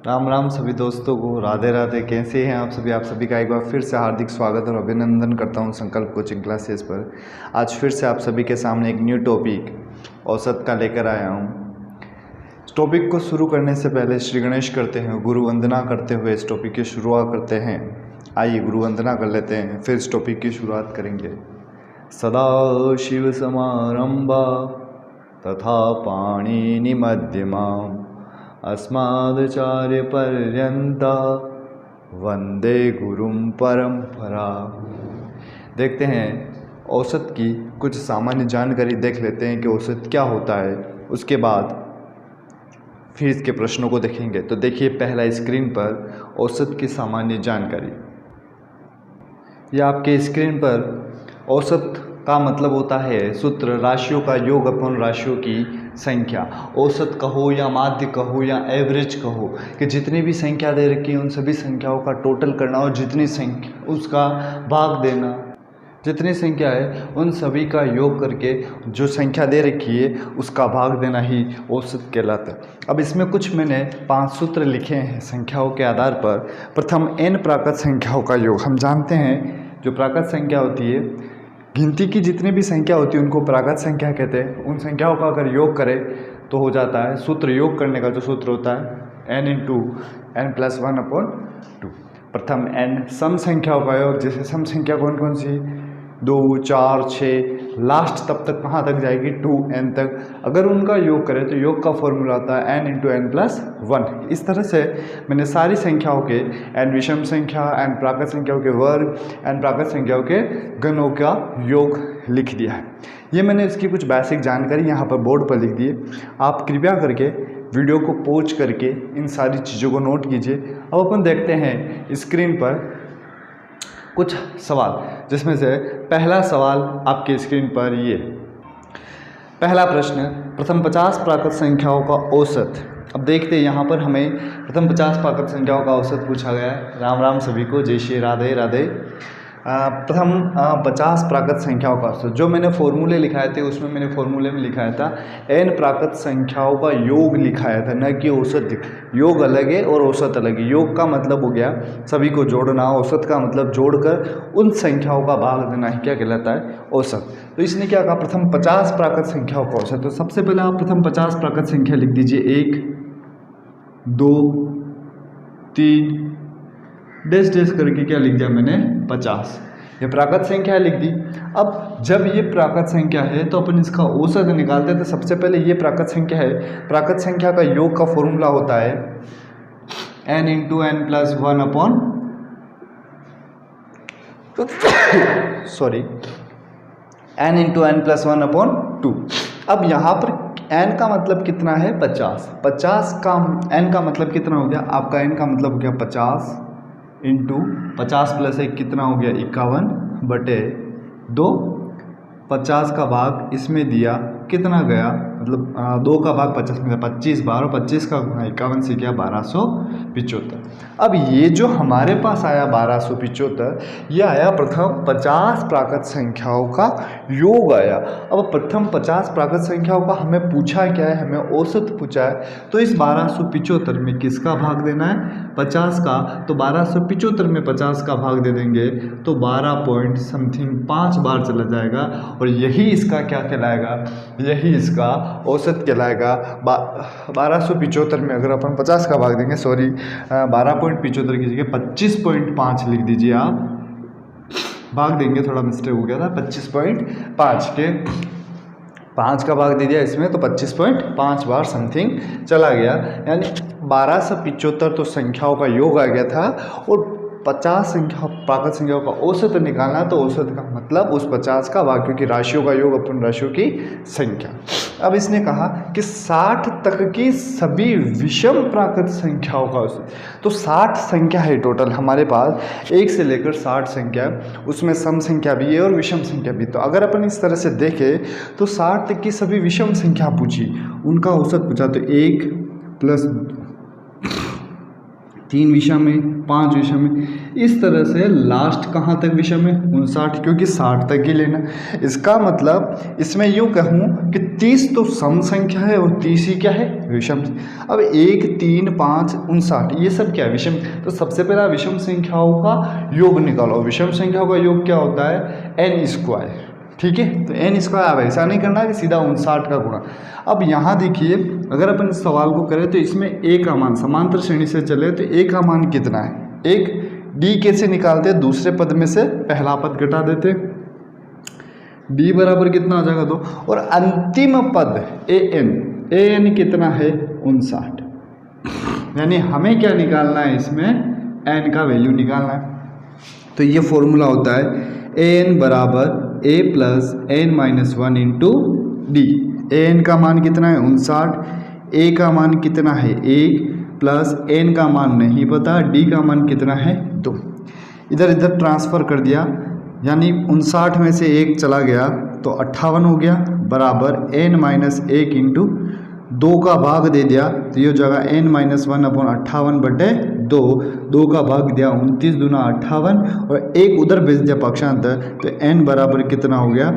राम राम सभी दोस्तों को, राधे राधे। कैसे हैं आप सभी का एक बार फिर से हार्दिक स्वागत और अभिनंदन करता हूं संकल्प कोचिंग क्लासेस पर। आज फिर से आप सभी के सामने एक न्यू टॉपिक औसत का लेकर आया हूं। इस टॉपिक को शुरू करने से पहले श्री गणेश करते हैं, गुरु वंदना करते हुए इस टॉपिक की शुरुआत करते हैं। आइए गुरु वंदना कर लेते हैं, फिर इस टॉपिक की शुरुआत करेंगे। सदा शिव समारंभा तथा पाणिनि मध्यमाम् अस्मदाचार्य पर्यंता वंदे गुरुम परंपरा। देखते हैं औसत की कुछ सामान्य जानकारी देख लेते हैं कि औसत क्या होता है, उसके बाद फिर इसके प्रश्नों को देखेंगे। तो देखिए पहला स्क्रीन पर औसत की सामान्य जानकारी। यह आपके स्क्रीन पर औसत का मतलब होता है सूत्र राशियों का योग अपन राशियों की संख्या। औसत कहो या माध्य कहो या एवरेज कहो कि जितनी भी संख्या दे रखी है उन सभी संख्याओं का टोटल करना और जितनी संख्या उसका भाग देना, जितनी संख्या है उन सभी का योग करके जो संख्या दे रखी है उसका भाग देना ही औसत कहलाता है। अब इसमें कुछ मैंने 5 सूत्र लिखे हैं संख्याओं के आधार पर। प्रथम n प्राकृत संख्याओं का योग। हम जानते हैं जो प्राकृत संख्या होती है, गिनती की जितनी भी संख्या होती है उनको प्राकृत संख्या कहते हैं। उन संख्याओं का अगर योग करें तो हो जाता है सूत्र, योग करने का जो सूत्र होता है n × n+1/2। प्रथम n सम संख्याओं का योग। जैसे सम संख्या कौन कौन सी, 2, 4, 6, लास्ट तब तक कहाँ तक जाएगी 2n तक। अगर उनका योग करें तो योग का फॉर्मूला आता है n × n+1। इस तरह से मैंने सारी संख्याओं के n विषम संख्या, n प्राकृत संख्याओं के वर्ग, n प्राकृत संख्याओं के गणों का योग लिख दिया है। ये मैंने इसकी कुछ बेसिक जानकारी यहाँ पर बोर्ड पर लिख दी है। आप कृपया करके वीडियो को पॉज करके इन सारी चीज़ों को नोट कीजिए। अब अपन देखते हैं स्क्रीन पर कुछ सवाल, जिसमें से पहला सवाल आपके स्क्रीन पर ये। पहला प्रश्न, प्रथम 50 प्राकृत संख्याओं का औसत। अब देखते हैं यहाँ पर हमें प्रथम 50 प्राकृत संख्याओं का औसत पूछा गया है। राम राम सभी को, जय श्री राधे राधे। प्रथम 50 प्राकृत संख्याओं का औसत जो मैंने फॉर्मूले लिखाए थे उसमें मैंने फॉर्मूले में लिखाया था n प्राकृत संख्याओं का योग लिखाया था, न कि औसत। योग अलग है और औसत अलग है। योग का मतलब हो गया सभी को जोड़ना, औसत का मतलब जोड़कर उन संख्याओं का भाग देना ही क्या कहलाता है, औसत। तो इसने क्या कहा, प्रथम 50 प्राकृत संख्याओं का औसत। तो सबसे पहले आप प्रथम 50 प्राकृत संख्या लिख दीजिए। 1, 2, 3 डैश डैश करके क्या लिख दिया मैंने, 50। ये प्राकृत संख्या लिख दी। अब जब ये प्राकृत संख्या है तो अपन इसका औसत निकालते हैं। तो सबसे पहले ये प्राकृत संख्या है, प्राकृत संख्या का योग का फॉर्मूला होता है n × n+1/2। n × n+1/2। अब यहाँ पर n का मतलब कितना है, 50। 50 का n का मतलब कितना हो गया, आपका n का मतलब हो गया 50 × 50 + 1 कितना हो गया, 51/2। 50 का भाग इसमें दिया, कितना गया, मतलब 2 का भाग 50 में, 25 बार, 25 का 51 से क्या, 1275। अब ये जो हमारे पास आया 1275, ये आया प्रथम 50 प्राकृत संख्याओं का योग आया। अब प्रथम 50 प्राकृत संख्याओं का हमें पूछा क्या है, हमें औसत पूछा है। तो इस 1275 में किसका भाग देना है, 50 का। तो 1275 में 50 का भाग दे देंगे तो 12.5 बार चला जाएगा और यही इसका क्या कहलाएगा, यही इसका औसत कहलाएगा। 1275 में अगर अपन 50 का भाग देंगे, 12.75 की जगह 25.5 लिख दीजिए आप, भाग देंगे, थोड़ा मिस्टेक हो गया था, 25.5 के 5 का भाग दे दिया इसमें तो 25.5 बार समथिंग चला गया। यानी 1275 तो संख्याओं का योग आ गया था और 50 संख्या प्राकृत संख्याओं का औसत निकालना। तो औसत का मतलब उस 50 का भाग, क्योंकि राशियों का योग अपन राशियों की संख्या। अब इसने कहा कि 60 तक की सभी विषम प्राकृत संख्याओं का औसत। तो 60 संख्या है टोटल हमारे पास, 1 से लेकर 60 संख्या, उसमें सम संख्या भी है और विषम संख्या भी। तो अगर अपन इस तरह से देखें तो 60 तक की सभी विषम संख्या पूछी, उनका औसत पूछा। तो 1 + 3 विषम में, 5 विषम में, इस तरह से लास्ट कहाँ तक विषम में 59, क्योंकि 60 तक ही लेना। इसका मतलब इसमें यूँ कहूँ कि 30 तो सम संख्या है और 30 ही क्या है विषम। अब 1, 3, 5, 59 ये सब क्या है विषम। तो सबसे पहला विषम संख्याओं का योग निकालो। विषम संख्याओं का योग क्या होता है n², ठीक है। तो n², अब ऐसा नहीं करना है कि सीधा 59 का गुणा। अब यहाँ देखिए, अगर अपन इस सवाल को करें तो इसमें a का मान समांतर श्रेणी से चले तो a का मान कितना है, एक d कैसे निकालते हैं, दूसरे पद में से पहला पद घटा देते, d बराबर कितना आ जाएगा 2, और अंतिम पद an कितना है 59, यानी हमें क्या निकालना है, इसमें n का वैल्यू निकालना है। तो ये फॉर्मूला होता है an बराबर a plus n-1 into D. an का मान कितना है 59, a का मान कितना है 1 प्लस n का मान नहीं पता, d का मान कितना है 2। इधर इधर ट्रांसफ़र कर दिया, यानी 59 में से 1 चला गया तो 58 हो गया, बराबर n-1 इंटू 2 का भाग दे दिया तो ये हो जाएगा n-1/58/2, 2 का भाग दिया 29 दूना 58 और 1 उधर भेज दिया पक्षांतर, तो n बराबर कितना हो गया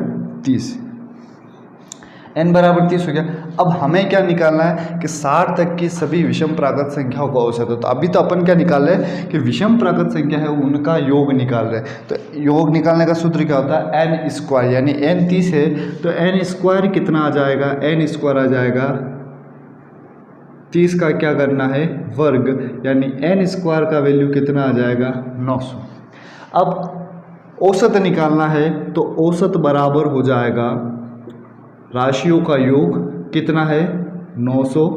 30, n बराबर 30 हो गया। अब हमें क्या निकालना है कि 60 तक की सभी विषम प्राकृत संख्याओं का औसत है। तो अभी तो अपन क्या निकाल रहे हैं कि विषम प्राकृत संख्या है उनका योग निकाल रहे हैं। तो योग निकालने का सूत्र क्या होता है n², यानी n 30 है तो n² कितना आ जाएगा, n² आ जाएगा 30 का क्या करना है वर्ग, यानी n² का वैल्यू कितना आ जाएगा 900। अब औसत निकालना है तो औसत बराबर हो जाएगा राशियों का योग कितना है 900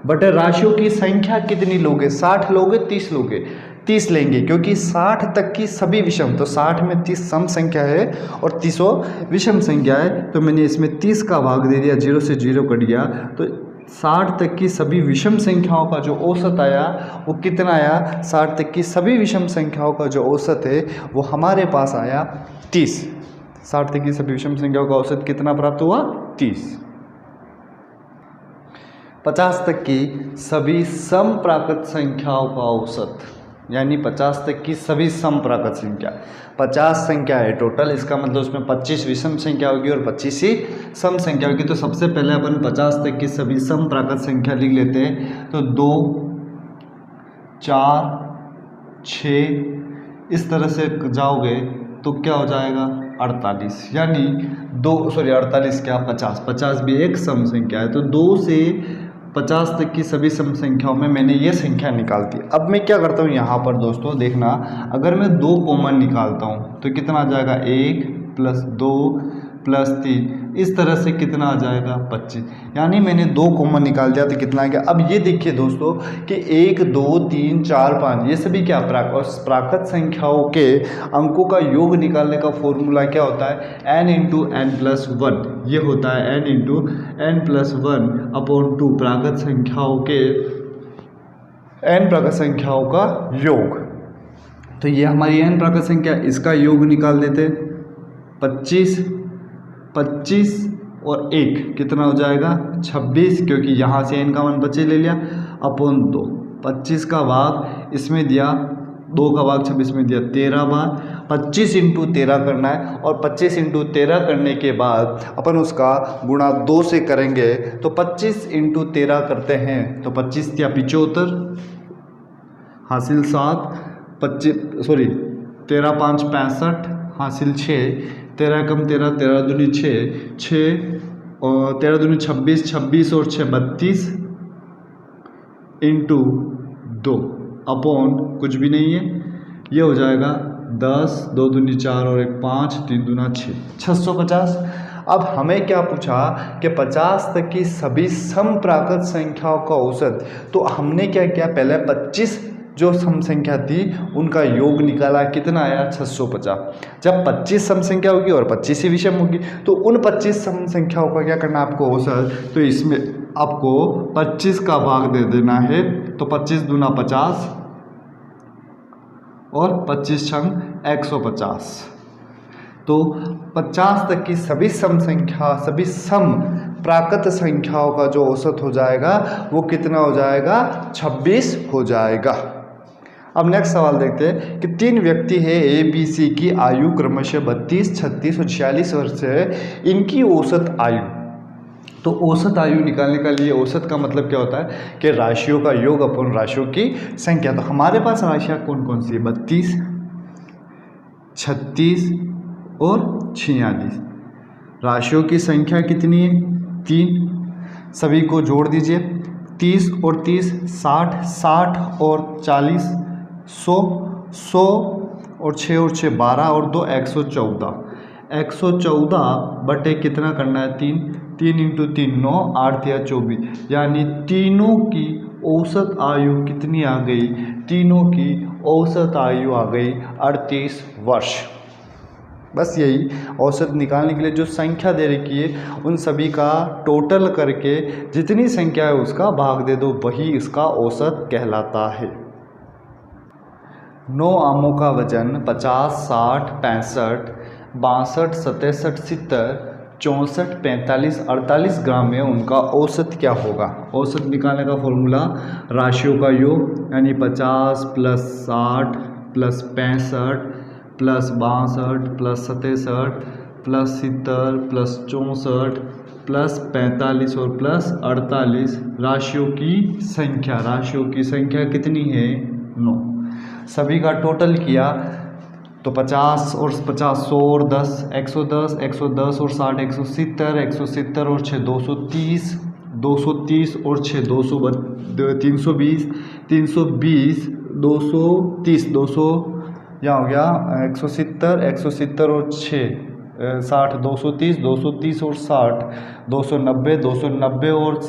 बटे राशियों की संख्या कितनी लोगे, 60 लोगे 30 लोगे, 30 लेंगे क्योंकि 60 तक की सभी विषम, तो 60 में 30 सम संख्या है और 30 विषम संख्या है, तो मैंने इसमें 30 का भाग दे दिया, 0 से 0 कट गया, तो 60 तक की सभी विषम संख्याओं का जो औसत आया वो कितना आया, 60 तक की सभी विषम संख्याओं का जो औसत है वो हमारे पास आया 30। 60 तक की सभी विषम संख्याओं का औसत कितना प्राप्त हुआ 30। 50 तक की सभी सम प्राकृत संख्याओं का औसत, यानी 50 तक की सभी सम प्राकृत संख्या, 50 संख्या है टोटल, इसका मतलब उसमें 25 विषम संख्या होगी और 25 ही सम संख्या होगी। तो सबसे पहले अपन 50 तक की सभी सम प्राकृत संख्या लिख लेते हैं। तो 2, 4, 6 इस तरह से जाओगे तो क्या हो जाएगा 48, यानी 48 क्या 50 भी एक सम संख्या है। तो 2 से 50 तक की सभी सम संख्याओं में मैंने ये संख्या निकाल दी। अब मैं क्या करता हूँ यहाँ पर दोस्तों देखना, अगर मैं 2 कॉमन निकालता हूँ तो कितना आ जाएगा 1 + 2 + 3, इस तरह से कितना आ जाएगा 25, यानी मैंने 2 कॉमन निकाल दिया तो कितना आ गया। अब ये देखिए दोस्तों कि 1, 2, 3, 4, 5 ये सभी क्या प्राकृत संख्याओं के अंकों का योग निकालने का फॉर्मूला क्या होता है n × n+1, ये होता है n × n+1/2 प्राकृत संख्याओं के n प्राकृत संख्याओं का योग। तो ये हमारी n प्राकृत संख्या, इसका योग निकाल देते 25 और 1 कितना हो जाएगा 26, क्योंकि यहाँ से n का मान 25 ले लिया अपॉन 2, 25 का भाग इसमें दिया, 2 का भाग 26 में दिया 13 बार, 25 × 13 करना है और 25 × 13 करने के बाद अपन उसका गुणा 2 से करेंगे। तो 25 × 13 करते हैं तो 25 या 75 हासिल 7, 13 5 65 हासिल 6, 13 कम 13, 13 दूनी 6 और 13 दूनी 26, 26 और 6 32 × 2 अपॉन कुछ भी नहीं है, ये हो जाएगा 10, 2 दूनी 4 और 1 5, 3 दूना 6, 650। अब हमें क्या पूछा कि 50 तक की सभी सम प्राकृत संख्याओं का औसत, तो हमने क्या किया पहले 25 जो सम संख्या थी उनका योग निकाला, कितना आया 650। जब 25 सम संख्या होगी और 25 ही विषम होगी तो उन 25 सम संख्याओं का क्या करना आपको औसत, तो इसमें आपको 25 का भाग दे देना है, तो 25 दूना 50 और 25 छंग 150। तो 50 तक की सभी सम संख्या, सभी सम प्राकृत संख्याओं का जो औसत हो जाएगा वो कितना हो जाएगा, 26 हो जाएगा। अब नेक्स्ट सवाल देखते हैं कि 3 व्यक्ति है ए बी सी की आयु क्रमशः 32, 36 और 46 वर्ष है, इनकी औसत आयु। तो औसत आयु निकालने का लिए औसत का मतलब क्या होता है कि राशियों का योग अपन राशियों की संख्या। तो हमारे पास राशियाँ कौन कौन सी है, 32, 36 और 46। राशियों की संख्या कितनी है, 3। सभी को जोड़ दीजिए, 30 और 30 60, 60 और 40 100, 100 और 6 और 6 12 और 2 114। 114 बटे कितना करना है, 3। 3 इंटू 3 9, 8 या 24, यानी तीनों की औसत आयु कितनी आ गई, तीनों की औसत आयु आ गई 38 वर्ष। बस यही औसत निकालने के लिए जो संख्या दे रखी है उन सभी का टोटल करके जितनी संख्या है उसका भाग दे दो, वही इसका औसत कहलाता है। 9 आमों का वजन 50, 60, 65, 62, 67, 70, 64, 45, 48 ग्राम में उनका औसत क्या होगा। औसत निकालने का फॉर्मूला राशियों का योग, यानी 50 + 60 + 65 + 62 + 67 + 70 + 64 + 45 और +48 राशियों की संख्या। राशियों की संख्या कितनी है, 9। सभी का टोटल किया तो 50 और 50 100 और 10 110, 110 और 60 170, 170 और 6 230, 230 और 6 320, 320 230, 200 यहाँ हो गया 170, 170 और 6 60, 230, 230 और 60 290, 290 और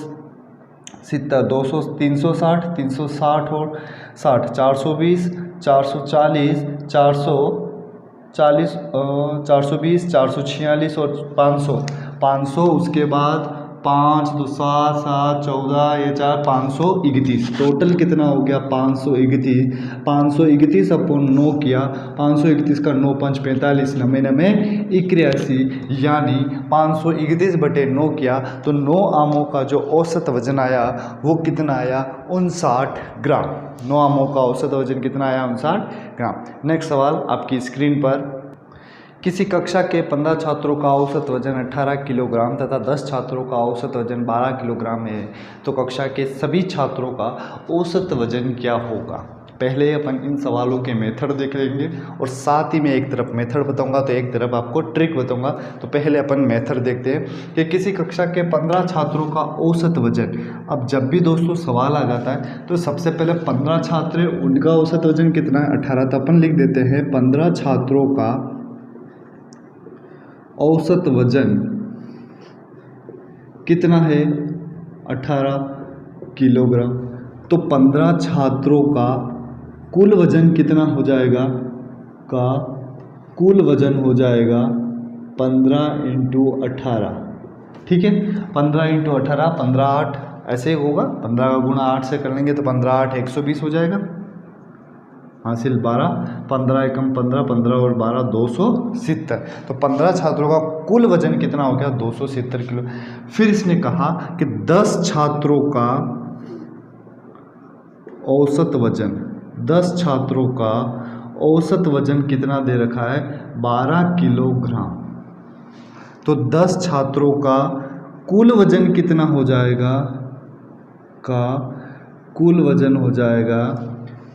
70 200, 360, 360 और 60 420, 440, 440, 420, 446 और 500, 500 उसके बाद 5 2 7 7 14 ये 4 531। टोटल कितना हो गया, 531। 531 अपन 9 किया, 531 का 9 5 45 9 9 81, यानी 531 बटे 9 किया तो 9 आमों का जो औसत वजन आया वो कितना आया, 59 ग्राम। 9 आमों का औसत वजन कितना आया, 59 ग्राम। नेक्स्ट सवाल आपकी स्क्रीन पर, किसी कक्षा के 15 छात्रों का औसत वजन 18 किलोग्राम तथा 10 छात्रों का औसत वजन 12 किलोग्राम है, तो कक्षा के सभी छात्रों का औसत वजन क्या होगा। पहले अपन इन सवालों के मेथड देख लेंगे और साथ ही मैं एक तरफ मेथड बताऊंगा तो एक तरफ आपको ट्रिक बताऊंगा। तो पहले अपन मेथड देखते हैं कि किसी कक्षा के 15 छात्रों का औसत वजन। अब जब भी दोस्तों सवाल आ जाता है तो सबसे पहले 15 छात्र हैं, उनका औसत वजन कितना है, 18। तो अपन लिख देते हैं 15 छात्रों का औसत वजन कितना है, 18 किलोग्राम। तो 15 छात्रों का कुल वजन कितना हो जाएगा, का कुल वजन हो जाएगा 15 × 18। ठीक है, 15 × 18 15 8 ऐसे होगा, 15 का गुणा 8 से कर लेंगे तो 15 8 120 हो जाएगा, हासिल 12, 15 एकम 15, 15 और 12 270। तो 15 छात्रों का कुल वजन कितना हो गया, 270 किलो। फिर इसने कहा कि 10 छात्रों का औसत वजन, 10 छात्रों का औसत वजन कितना दे रखा है, 12 किलोग्राम। तो 10 छात्रों का कुल वजन कितना हो जाएगा, का कुल वजन हो जाएगा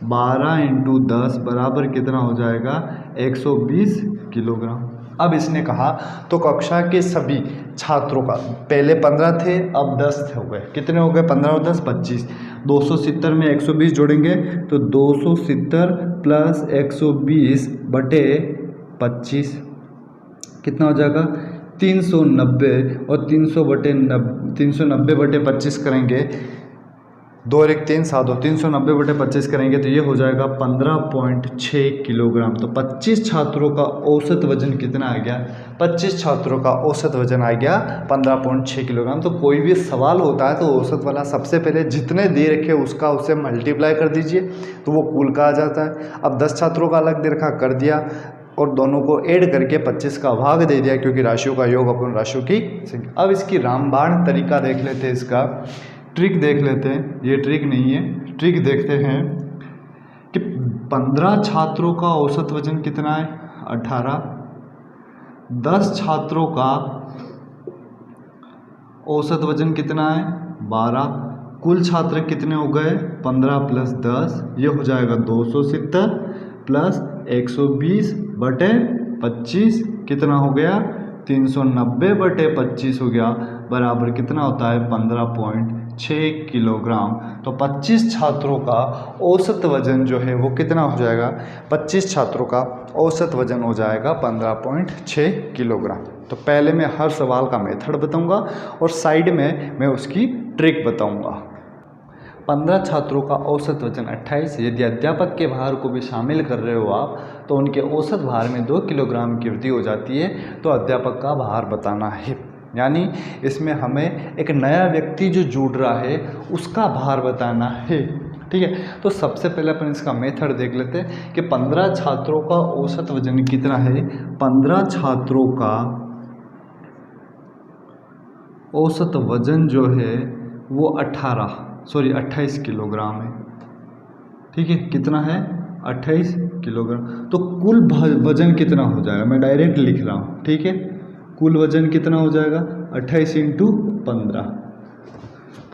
12 × 10 बराबर कितना हो जाएगा, 120 किलोग्राम। अब इसने कहा तो कक्षा के सभी छात्रों का, पहले 15 थे अब 10 हो गए, कितने हो गए, 15 और 10 25। 270 में 120 जोड़ेंगे तो 270 + 120 बटे 25 कितना हो जाएगा, 390। और 390 बटे 25 करेंगे, 2 और 1 3 7 हो, 390 बटे 25 करेंगे तो ये हो जाएगा 15.6 किलोग्राम। तो 25 छात्रों का औसत वजन कितना आ गया, 25 छात्रों का औसत वजन आ गया 15.6 किलोग्राम। तो कोई भी सवाल होता है तो औसत वाला सबसे पहले जितने दे रखे उसका उससे मल्टीप्लाई कर दीजिए तो वो कुल का आ जाता है। अब 10 छात्रों का अलग दे रखा, कर दिया, और दोनों को ऐड करके 25 का भाग दे दिया, क्योंकि राशियों का योग अपन राशियों की संख्या। अब इसकी रामबाण तरीका देख लेते हैं, इसका ट्रिक देख लेते हैं। ये ट्रिक नहीं है, ट्रिक देखते हैं कि 15 छात्रों का औसत वजन कितना है 18, 10 छात्रों का औसत वजन कितना है 12, कुल छात्र कितने हो गए 15 प्लस 10, ये हो जाएगा 270 प्लस 120 बटे 25 कितना हो गया 390 बटे 25 हो गया, बराबर कितना होता है 15.6 किलोग्राम। तो 25 छात्रों का औसत वजन जो है वो कितना हो जाएगा, 25 छात्रों का औसत वजन हो जाएगा 15.6 किलोग्राम। तो पहले मैं हर सवाल का मेथड बताऊंगा और साइड में मैं उसकी ट्रिक बताऊंगा। 15 छात्रों का औसत वजन 28, यदि अध्यापक के भार को भी शामिल कर रहे हो आप तो उनके औसत भार में 2 किलोग्राम की वृद्धि हो जाती है, तो अध्यापक का भार बताना है। यानी इसमें हमें एक नया व्यक्ति जो जुड़ रहा है उसका भार बताना है, ठीक है। तो सबसे पहले अपन इसका मेथड देख लेते हैं कि 15 छात्रों का औसत वजन कितना है। 15 छात्रों का औसत वजन जो है वो 28 किलोग्राम है, ठीक है। कितना है 28 किलोग्राम। तो कुल वजन कितना हो जाएगा, मैं डायरेक्ट लिख रहा हूँ, ठीक है। कुल वजन कितना हो जाएगा 28 इंटू 15,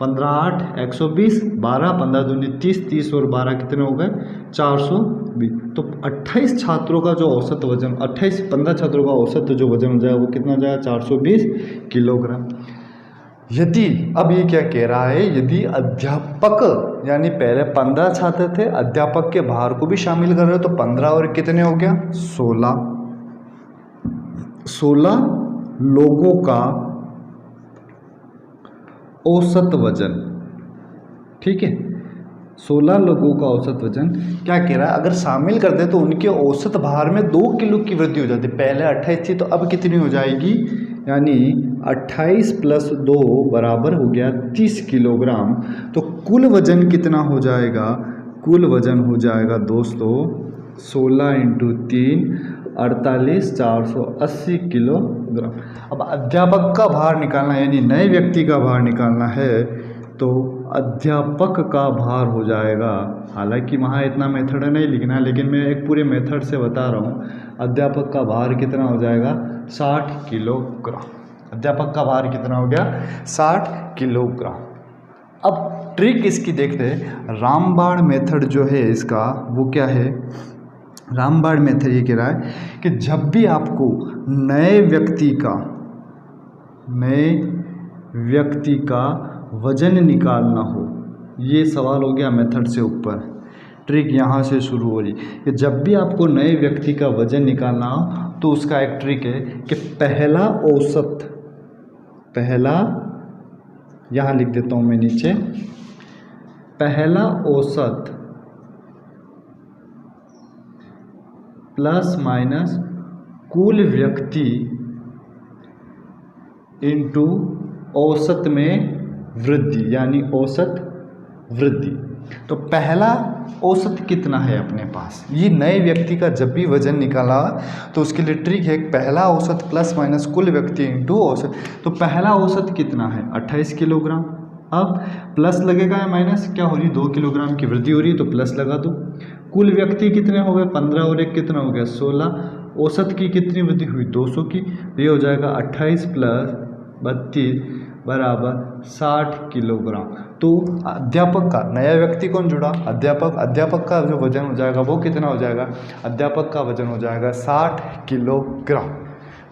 15 8 120, 12 15 दूनी 30, 30 और 12 कितने हो गए 420। तो 28 छात्रों का जो औसत वजन 15 छात्रों का औसत जो वजन हो जाएगा वो कितना हो जाएगा 420 किलोग्राम। यदि अब ये क्या कह रहा है, यदि अध्यापक यानी पहले 15 छात्र थे, अध्यापक के भार को भी शामिल कर रहे हो तो 15 और कितने हो गया 16 लोगों का औसत वजन, ठीक है। 16 लोगों का औसत वजन क्या कह रहा है, अगर शामिल कर दे तो उनके औसत भार में 2 किलो की वृद्धि हो जाती है। पहले 28 थी तो अब कितनी हो जाएगी, यानी 28 प्लस 2 बराबर हो गया 30 किलोग्राम। तो कुल वजन कितना हो जाएगा, कुल वजन हो जाएगा दोस्तों 16 इंटू 3 48 480 किलोग्राम। अब अध्यापक का भार निकालना यानी नए व्यक्ति का भार निकालना है तो अध्यापक का भार हो जाएगा, हालांकि वहाँ इतना मेथड नहीं लिखना है लेकिन मैं एक पूरे मेथड से बता रहा हूँ। अध्यापक का भार कितना हो जाएगा 60 किलोग्राम। अध्यापक का भार कितना हो गया 60 किलोग्राम। अब ट्रिक इसकी देखते हैं। रामबाण मेथड जो है इसका वो क्या है, रामबाण मेथड ये कह रहा है कि जब भी आपको नए व्यक्ति का वजन निकालना हो, ये सवाल हो गया मेथड से ऊपर, ट्रिक यहाँ से शुरू हो रही कि जब भी आपको नए व्यक्ति का वजन निकालना हो तो उसका एक ट्रिक है कि पहला यहाँ लिख देता हूँ मैं नीचे, पहला औसत प्लस माइनस कुल व्यक्ति इंटू औसत में वृद्धि, यानी औसत वृद्धि। तो पहला औसत कितना है अपने पास, ये नए व्यक्ति का जब भी वजन निकाला तो उसके लिए ट्रिक है पहला औसत प्लस माइनस कुल व्यक्ति इंटू औसत। तो पहला औसत कितना है 28 किलोग्राम। अब प्लस लगेगा या माइनस, क्या हो रही 2 किलोग्राम की वृद्धि हो रही है तो प्लस लगा दो। कुल व्यक्ति कितने हो गए 15 और एक कितना हो गया 16। औसत की कितनी वृद्धि हुई 200 की, तो ये हो जाएगा 28 प्लस 32 बराबर 60 किलोग्राम। तो अध्यापक का नया व्यक्ति कौन जुड़ा, अध्यापक का जो वजन हो जाएगा वो कितना हो जाएगा, अध्यापक का वजन हो जाएगा 60 किलोग्राम।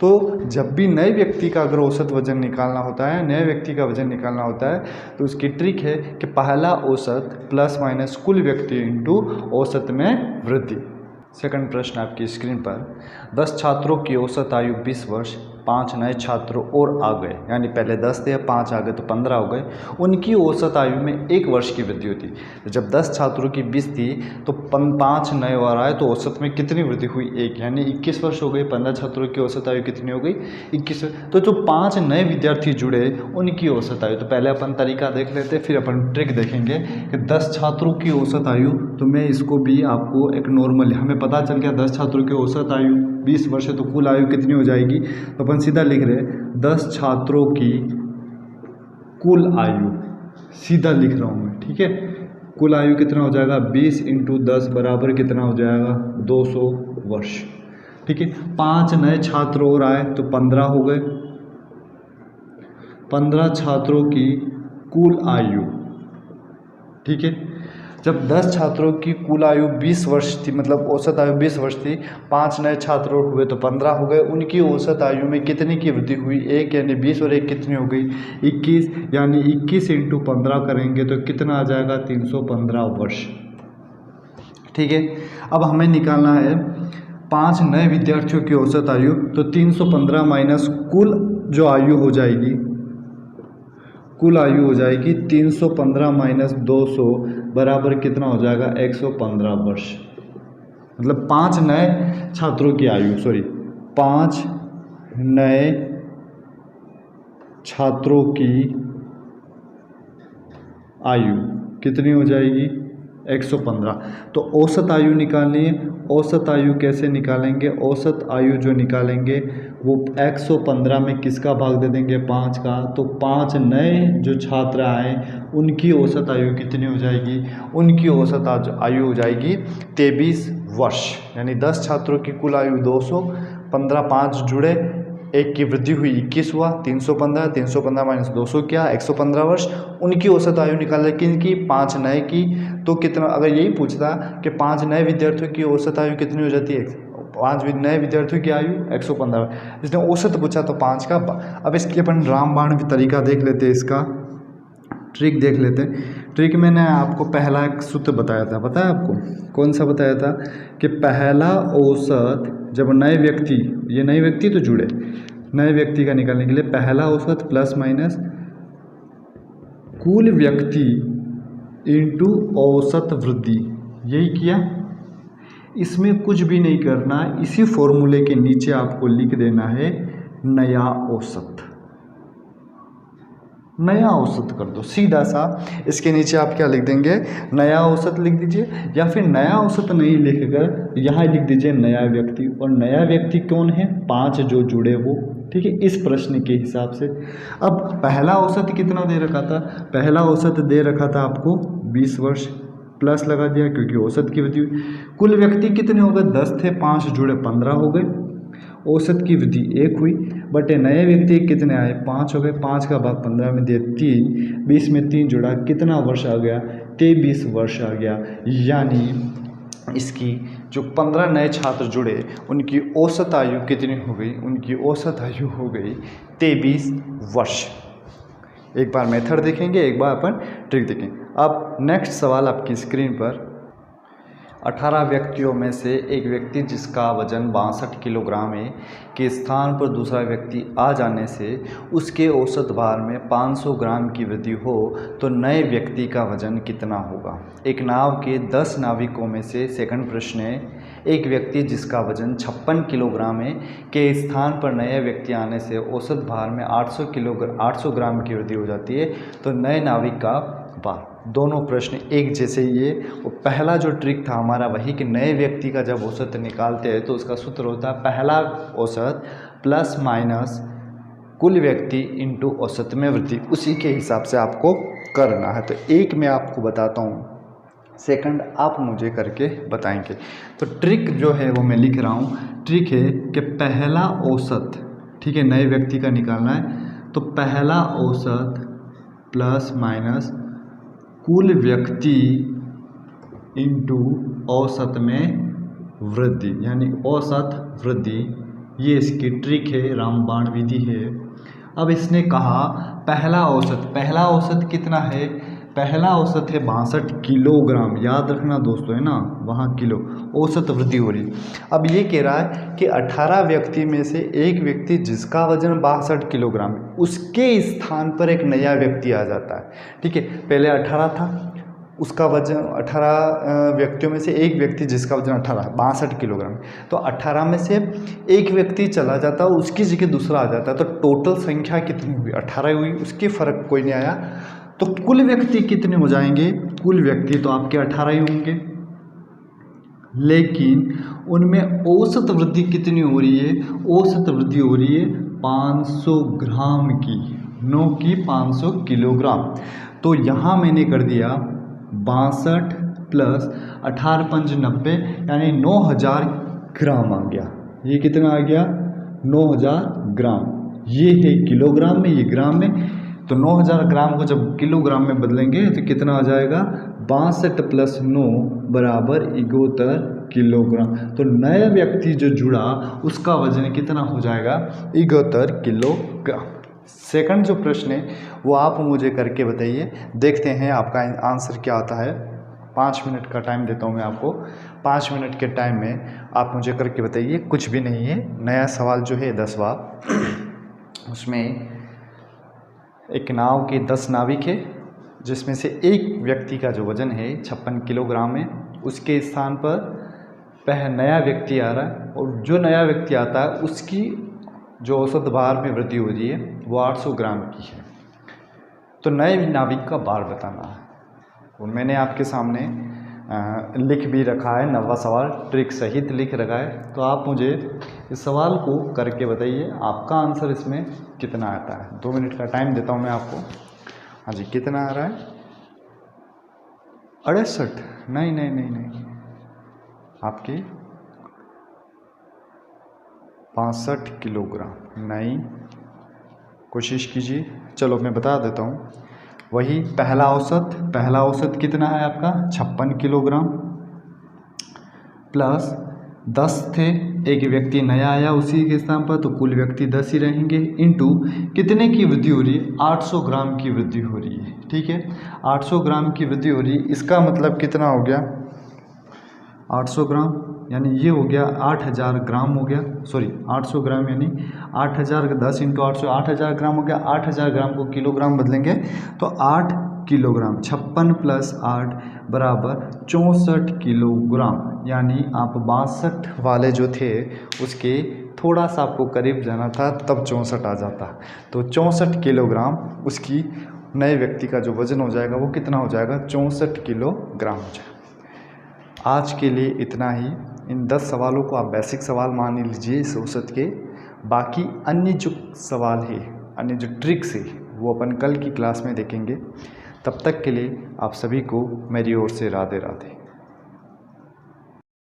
तो जब भी नए व्यक्ति का अगर औसत वजन निकालना होता है, नए व्यक्ति का वजन निकालना होता है तो उसकी ट्रिक है कि पहला औसत प्लस माइनस कुल व्यक्ति इंटू औसत में वृद्धि। सेकंड प्रश्न आपकी स्क्रीन पर, 10 छात्रों की औसत आयु 20 वर्ष, 5 नए छात्र और आ गए, यानी पहले 10 थे 5 आ गए तो 15 हो गए, उनकी औसत आयु में 1 वर्ष की वृद्धि होती। तो जब 10 छात्रों की 20 थी तो 5 नए और आए तो औसत में कितनी वृद्धि हुई? 1, यानी 21 वर्ष हो गई। 15 छात्रों की औसत आयु कितनी हो गई? 21। तो जो 5 नए विद्यार्थी जुड़े उनकी औसत आयु, तो पहले अपन तरीका देख लेते, फिर अपन ट्रिक देखेंगे कि 10 छात्रों की औसत आयु, तो मैं इसको भी आपको एक नॉर्मल, हमें पता चल गया 10 छात्रों की औसत आयु 20 वर्ष है, तो कुल आयु कितनी हो जाएगी? तो अपन सीधा लिख रहे हैं 10 छात्रों की कुल आयु, सीधा लिख रहा हूँ मैं, ठीक है। कुल आयु कितना हो जाएगा? 20 × 10 बराबर कितना हो जाएगा? 200 वर्ष, ठीक है। 5 नए छात्र और आए तो 15 हो गए। 15 छात्रों की कुल आयु, ठीक है। जब 10 छात्रों की कुल आयु 20 वर्ष थी, मतलब औसत आयु 20 वर्ष थी, 5 नए छात्र हुए तो 15 हो गए, उनकी औसत आयु में कितने की वृद्धि हुई? 1, यानी 20 और 1 कितनी हो गई? 21, यानी 21 × 15 करेंगे तो कितना आ जाएगा? 315 वर्ष, ठीक है। अब हमें निकालना है 5 नए विद्यार्थियों की औसत आयु, तो 315 माइनस कुल जो आयु हो जाएगी, कुल आयु हो जाएगी 315 माइनस 200 बराबर कितना हो जाएगा? 115 वर्ष। मतलब 5 नए छात्रों की आयु, 5 नए छात्रों की आयु कितनी हो जाएगी? 115। तो औसत आयु निकालनी है। औसत आयु कैसे निकालेंगे? औसत आयु जो निकालेंगे वो 115 में किसका भाग दे देंगे? 5 का। तो 5 नए जो छात्र आए उनकी औसत आयु कितनी हो जाएगी? उनकी औसत आयु हो जाएगी 23 वर्ष, यानी 10 छात्रों की कुल आयु 200, 15 5 जुड़े, 1 की वृद्धि हुई 21 हुआ, 315, 315 माइनस 200 क्या? 115 वर्ष। उनकी औसत आयु निकाल किन की? 5 नए की। तो कितना, अगर यही पूछता कि 5 नए विद्यार्थियों की औसत आयु कितनी हो जाती है? 5 नए विद्यार्थियों की आयु 115। इसने औसत पूछा तो 5 का। अब इसके अपन रामबाण भी तरीका देख लेते हैं, इसका ट्रिक देख लेते हैं। ट्रिक मैंने आपको पहला एक सूत्र बताया था, पता है आपको? कौन सा बताया था? कि पहला औसत जब नए व्यक्ति, ये नए व्यक्ति तो जुड़े, नए व्यक्ति का निकालने के लिए पहला औसत प्लस माइनस कुल व्यक्ति इंटू औसत वृद्धि, यही किया। इसमें कुछ भी नहीं करना, इसी फॉर्मूले के नीचे आपको लिख देना है नया औसत। नया औसत कर दो सीधा सा, इसके नीचे आप क्या लिख देंगे? नया औसत लिख दीजिए, या फिर नया औसत नहीं लिखकर यहाँ लिख दीजिए नया व्यक्ति। और नया व्यक्ति कौन है? 5 जो जुड़े वो, ठीक है, इस प्रश्न के हिसाब से। अब पहला औसत कितना दे रखा था? पहला औसत दे रखा था आपको 20 वर्ष, प्लस लगा दिया क्योंकि औसत की वृद्धि हुई। कुल व्यक्ति कितने हो गए? 10 थे, 5 जुड़े 15 हो गए, औसत की वृद्धि 1 हुई, बटे नए व्यक्ति कितने आए? 5 हो गए। 5 का भाग 15 में दिया 3, 20 में 3 जुड़ा, कितना वर्ष आ गया? 23 वर्ष आ गया। यानी इसकी जो 15 नए छात्र जुड़े उनकी औसत आयु कितनी हो गई? उनकी औसत आयु हो गई 23 वर्ष। एक बार मेथड देखेंगे, एक बार अपन ट्रिक देखेंगे। अब नेक्स्ट सवाल आपकी स्क्रीन पर, 18 व्यक्तियों में से एक व्यक्ति जिसका वजन 62 किलोग्राम है के स्थान पर दूसरा व्यक्ति आ जाने से उसके औसत भार में 500 ग्राम की वृद्धि हो तो नए व्यक्ति का वजन कितना होगा? एक नाव के 10 नाविकों में से, सेकंड प्रश्न है, एक व्यक्ति जिसका वजन 56 किलोग्राम है के स्थान पर नए व्यक्ति आने से औसत भार में 800 ग्राम की वृद्धि हो जाती है तो नए नाविक का भार। दोनों प्रश्न एक जैसे ही है। वो पहला जो ट्रिक था हमारा वही कि नए व्यक्ति का जब औसत निकालते हैं तो उसका सूत्र होता है पहला औसत प्लस माइनस कुल व्यक्ति इंटू औसत में वृद्धि, उसी के हिसाब से आपको करना है। तो एक मैं आपको बताता हूँ, सेकंड आप मुझे करके बताएंगे। तो ट्रिक जो है वो मैं लिख रहा हूँ। ट्रिक है कि पहला औसत, ठीक है, नए व्यक्ति का निकालना है, तो पहला औसत प्लस माइनस कुल व्यक्ति इंटू औसत में वृद्धि, यानी औसत वृद्धि, ये इसकी ट्रिक है, रामबाण विधि है। अब इसने कहा पहला औसत कितना है? पहला औसत है 62 किलोग्राम, याद रखना दोस्तों, है ना, वहाँ किलो, औसत वृद्धि हो रही। अब ये कह रहा है कि 18 व्यक्ति में से एक व्यक्ति जिसका वजन 62 किलोग्राम है, उसके स्थान पर एक नया व्यक्ति आ जाता है। ठीक है, पहले 18 था, उसका वजन 18 व्यक्तियों में से एक व्यक्ति जिसका वजन 62 किलोग्राम, तो 18 में से एक व्यक्ति चला जाता है, उसकी जगह दूसरा आ जाता है, तो टोटल संख्या कितनी हुई? 18 हुई, उसके फर्क कोई नहीं आया। तो कुल व्यक्ति कितने हो जाएंगे? कुल व्यक्ति तो आपके 18 ही होंगे, लेकिन उनमें औसत वृद्धि कितनी हो रही है? औसत वृद्धि हो रही है 500 ग्राम की, नो की 500 किलोग्राम। तो यहाँ मैंने कर दिया 62 प्लस 18 पंच 90, यानी 9000 ग्राम आ गया। ये कितना आ गया? 9000 ग्राम। ये है किलोग्राम में, ये ग्राम में। तो 9000 ग्राम को जब किलोग्राम में बदलेंगे तो कितना आ जाएगा? 62 प्लस 9 बराबर 71 किलोग्राम। तो नया व्यक्ति जो जुड़ा उसका वजन कितना हो जाएगा? 71 किलोग्राम। सेकंड जो प्रश्न है वो आप मुझे करके बताइए, देखते हैं आपका आंसर क्या आता है। 5 मिनट का टाइम देता हूँ मैं आपको। 5 मिनट के टाइम में आप मुझे करके बताइए, कुछ भी नहीं है, नया सवाल जो है 10वां, उसमें एक नाव के 10 नाविक है, जिसमें से एक व्यक्ति का जो वजन है 56 किलोग्राम है, उसके स्थान पर नया व्यक्ति आ रहा है, और जो नया व्यक्ति आता है उसकी जो औसत भार में वृद्धि हो रही है वो 800 ग्राम की है। तो नए नाविक का भार बताना है, और मैंने आपके सामने लिख भी रखा है, 9वां सवाल ट्रिक सहित लिख रखा है। तो आप मुझे इस सवाल को करके बताइए आपका आंसर इसमें कितना आता है। 2 मिनट का टाइम देता हूँ मैं आपको। हाँ जी, कितना आ रहा है? 68? नहीं, आपके 62 किलोग्राम। नहीं, कोशिश कीजिए। चलो मैं बता देता हूँ। वही पहला औसत कितना है आपका? 56 किलोग्राम, प्लस 10 थे, एक व्यक्ति नया आया उसी के स्थान पर, तो कुल व्यक्ति 10 ही रहेंगे, इंटू कितने की वृद्धि हो रही है? 800 ग्राम की वृद्धि हो रही है। ठीक है, 800 ग्राम की वृद्धि हो रही है, इसका मतलब कितना हो गया? 800 ग्राम यानी ये हो गया 8000 ग्राम हो गया, सॉरी 800 ग्राम यानी 8000, 10 इंटू 800, 8000 ग्राम हो गया। 8000 ग्राम को किलोग्राम बदलेंगे तो 8 किलोग्राम, 56 प्लस 8 बराबर 64 किलोग्राम। यानी आप 62 वाले जो थे उसके थोड़ा सा आपको करीब जाना था, तब 64 आ जाता। तो 64 किलोग्राम उसकी नए व्यक्ति का जो वजन हो जाएगा वो कितना हो जाएगा? 64 किलोग्राम हो जाएगा। आज के लिए इतना ही। इन 10 सवालों को आप बेसिक सवाल मान लीजिए इस औसत के। बाकी अन्य जो सवाल है, अन्य जो ट्रिक्स है, वो अपन कल की क्लास में देखेंगे। तब तक के लिए आप सभी को मेरी ओर से राधे राधे।